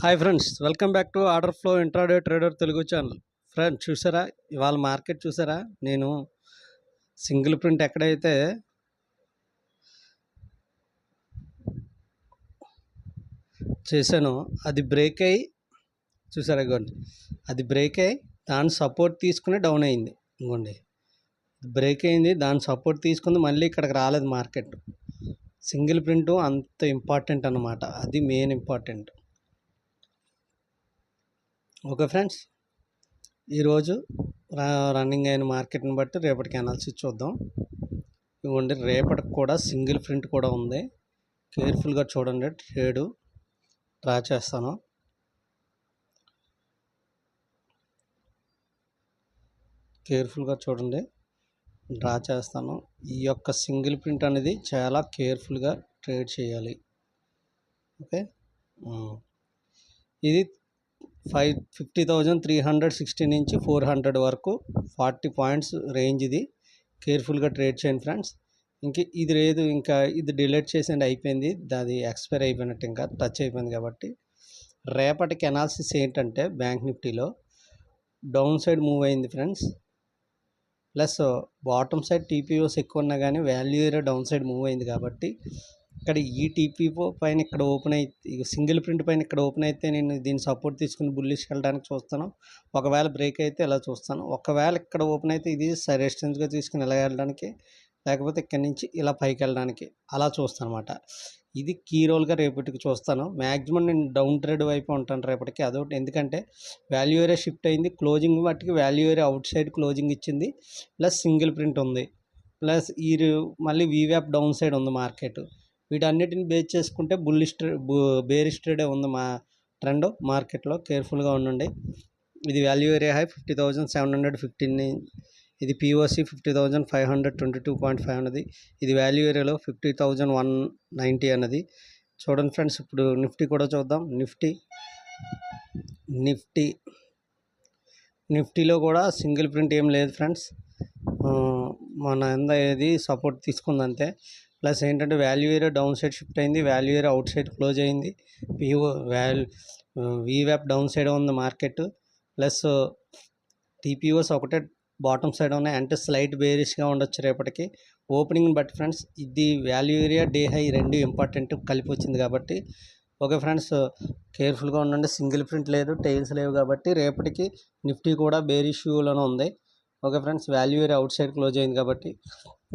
Hi friends, welcome back to order flow intraday trader Telugu channel. Friends చూసారా, ఇవాళ market చూసారా? నేను సింగిల్ ప్రింట్ ఎక్కడైతే చేశానో అది బ్రేక్ అయ్యి చూసారా, ఇవ్వండి అది బ్రేక్ అయ్యి దాని సపోర్ట్ తీసుకుని డౌన్ అయింది. ఇంకోండి బ్రేక్ అయింది, దాని సపోర్ట్ తీసుకుంది, మళ్ళీ ఇక్కడికి రాలేదు మార్కెట్. సింగిల్ ప్రింట్ అంత ఇంపార్టెంట్ అన్నమాట, అది మెయిన్ ఇంపార్టెంట్. ఓకే ఫ్రెండ్స్, ఈరోజు రన్నింగ్ అయిన మార్కెట్ని బట్టి రేపటికి అనాలిసిస్ చూద్దాం. ఇవ్వండి, రేపటికి కూడా సింగిల్ ప్రింట్ కూడా ఉంది. కేర్ఫుల్గా చూడండి, ట్రేడు డ్రా చేస్తాను. కేర్ఫుల్గా చూడండి, డ్రా చేస్తాను. ఈ యొక్క సింగిల్ ప్రింట్ అనేది చాలా కేర్ఫుల్గా ట్రేడ్ చేయాలి. ఓకే, ఇది 50,360 నుంచి 400 వరకు 40 పాయింట్స్ రేంజ్. ఇది కేర్ఫుల్గా ట్రేడ్ చేయండి ఫ్రెండ్స్. ఇది లేదు, ఇంకా ఇది డిలీట్ చేసేది అయిపోయింది, అది ఎక్స్పైర్ అయిపోయినట్టు, ఇంకా టచ్ అయిపోయింది. కాబట్టి రేపటికి అనాలిసిస్ ఏంటంటే, బ్యాంక్ నిఫ్టీలో డౌన్ సైడ్ మూవ్ అయింది ఫ్రెండ్స్, ప్లస్ బాటమ్ సైడ్ టీపీఓస్ ఎక్కువ ఉన్నా కానీ value area down side move అయింది. కాబట్టి ఇక్కడ ఈ టీపీఓ పైన ఇక్కడ ఓపెన్ అయితే, సింగిల్ ప్రింట్ పైన ఇక్కడ ఓపెన్ అయితే నేను దీన్ని సపోర్ట్ తీసుకుని బుల్లిష్కి వెళ్ళడానికి చూస్తాను. ఒకవేళ బ్రేక్ అయితే ఇలా చూస్తాను. ఒకవేళ ఇక్కడ ఓపెన్ అయితే ఇది రెసిస్టెన్స్గా తీసుకుని ఇలా వెళ్ళడానికి, లేకపోతే ఇక్కడ నుంచి ఇలా పైకి వెళ్ళడానికి అలా చూస్తాను అనమాట. ఇది కీ రోల్గా రేపటికి చూస్తాను. మ్యాక్సిమం నేను డౌన్ ట్రేడ్ వైపు ఉంటాను రేపటికి, అదొకటి. ఎందుకంటే వాల్యూ ఏరియా షిఫ్ట్ అయింది, క్లోజింగ్ బట్టికి value area outside closing ఇచ్చింది, ప్లస్ సింగిల్ ప్రింట్ ఉంది, ప్లస్ ఈ మళ్ళీ వీవ్యాప్ డౌన్ సైడ్ ఉంది మార్కెట్. వీటన్నిటిని బేస్ చేసుకుంటే బేరిష్ ట్రేడే ఉంది మా ట్రెండ్ మార్కెట్లో. కేర్ఫుల్గా ఉండండి. ఇది వాల్యూ ఏరియా హై 50,715, ఇది పిఓసి 50,522.5 అన్నది. ఇది వాల్యూ ఏరియాలో 50,190 అన్నది. చూడండి ఫ్రెండ్స్, ఇప్పుడు నిఫ్టీ కూడా చూద్దాం. నిఫ్టీలో కూడా సింగిల్ ప్రింట్ ఏం లేదు ఫ్రెండ్స్. మన ఏది సపోర్ట్ తీసుకుందంతే. ప్లస్ ఏంటంటే value area down side shift అయింది, value area outside close అయింది. వీవ్యాప్ డౌన్ సైడ్ ఉంది మార్కెట్, ప్లస్ టీపీఓస్ ఒకటే బాటమ్ సైడ్ ఉన్నాయి, అంటే స్లైట్ బేరిష్గా ఉండొచ్చు రేపటికి ఓపెనింగ్ని బట్టి ఫ్రెండ్స్. ఇది వాల్యూ ఏరియా డే హై రెండు ఇంపార్టెంట్ కలిపి వచ్చింది కాబట్టి. ఓకే ఫ్రెండ్స్, కేర్ఫుల్గా ఉండండి. సింగిల్ ప్రింట్ లేదు, టైల్స్ లేవు, కాబట్టి రేపటికి నిఫ్టీ కూడా బేరిష్యూలోనే ఉంది. Okay friends, value area outside close అయింది కాబట్టి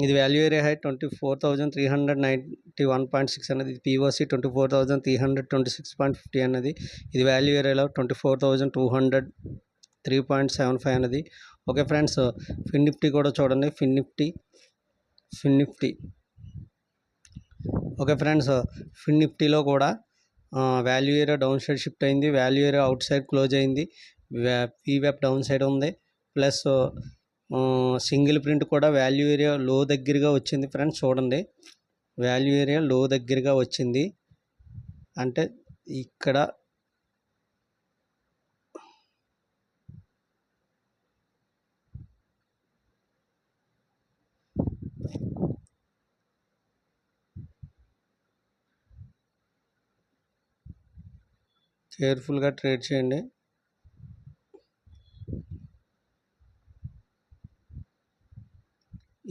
ఇది వాల్యూ ఏరియా హై 24,391.6 అన్నది. ఇది పిఓసి 24,326.50 అన్నది. ఇది వాల్యూ ఏరియాలో 24,203.75 అన్నది. ఓకే ఫ్రెండ్స్, ఫిన్ నిఫ్టీ కూడా చూడండి. ఫిన్ నిఫ్టీ ఓకే ఫ్రెండ్స్, ఫిన్ నిఫ్టీలో కూడా value area down side shift అయింది, value area outside close అయింది, వీవ్యాప్ డౌన్ సైడ్ ఉంది, ప్లస్ సింగిల్ ప్రింట్ కూడా వాల్యూ ఏరియా లో దగ్గరగా వచ్చింది ఫ్రెండ్స్. చూడండి, వాల్యూ ఏరియా లో దగ్గరగా వచ్చింది, అంటే ఇక్కడ కేర్ఫుల్గా ట్రేడ్ చేయండి.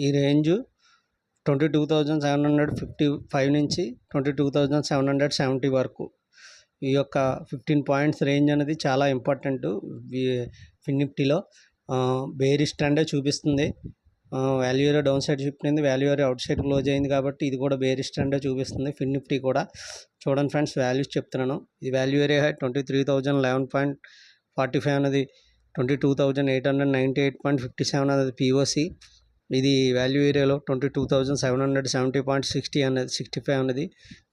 ఈ రేంజ్ 22,755 నుంచి 22,770 వరకు, ఈ యొక్క 15 పాయింట్స్ రేంజ్ అనేది చాలా ఇంపార్టెంట్. ఫిన్ నిఫ్టీలో బేరిష్ ట్రెండే చూపిస్తుంది. Value area down side shift అయింది, value area outside close అయింది, కాబట్టి ఇది కూడా బేరిష్ ట్రెండే చూపిస్తుంది. ఫిన్ నిఫ్టీ కూడా చూడండి ఫ్రెండ్స్, వాల్యూస్ చెప్తున్నాను. ఇది వాల్యూ ఏరియా హై 23,011.45 అనేది, 22,898.57 అనేది పిఓసి. ఇది వాల్యూ ఏరియాలో 22,770.60 అనేది 65 అనేది.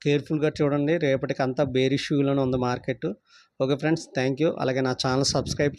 కేర్ఫుల్గా చూడండి, రేపటికి అంతా బేరిష్యూలోనే ఉంది market. Okay friends, thank you. అలాగే నా ఛానల్ సబ్స్క్రైబ్